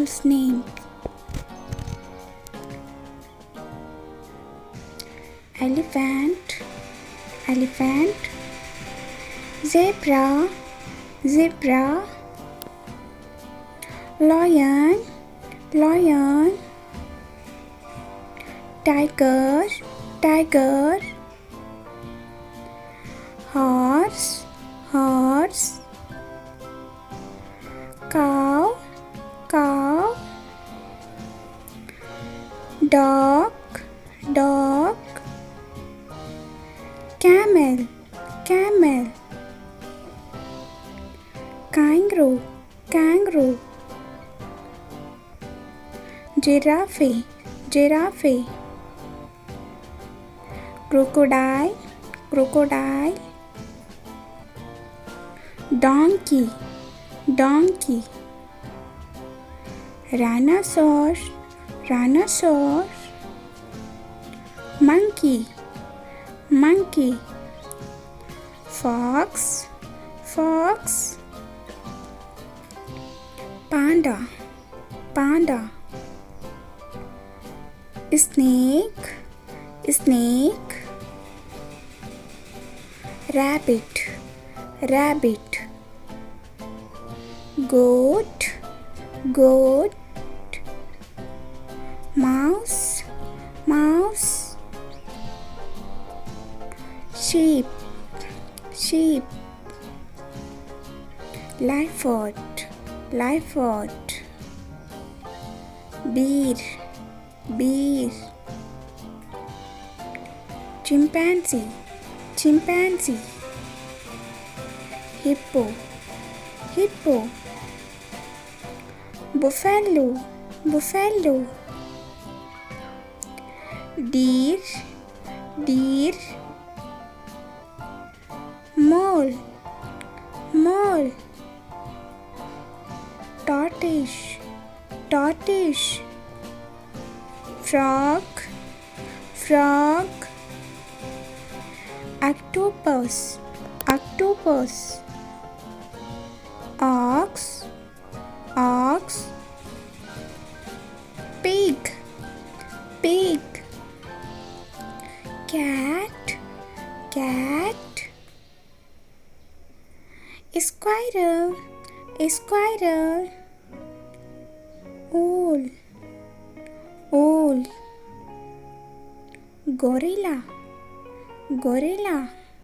small snake. Elephant, elephant. Zebra, zebra. Lion, lion. Tiger, tiger. Horse, horse. Cow, cow. Dog, dog. Camel, camel. Kangaroo, kangaroo. Giraffe, giraffe. Crocodile, crocodile. Donkey, donkey. Rhinoceros, rhinoceros. Monkey, monkey. Fox, fox. Panda, panda. Snake, snake. Rabbit, rabbit. Goat, goat. Mouse, mouse. Sheep, sheep. Leopard, leopard. Bear, bear. Chimpanzee, chimpanzee. Hippo, hippo. Buffalo, buffalo. Deer, deer. Mole, mole. Tortoise, tortoise. Frog, frog. Octopus, octopus. Ox, ox. Pig, pig. Cat, cat. Squirrel, squirrel. Owl, owl. Gorilla, gorilla.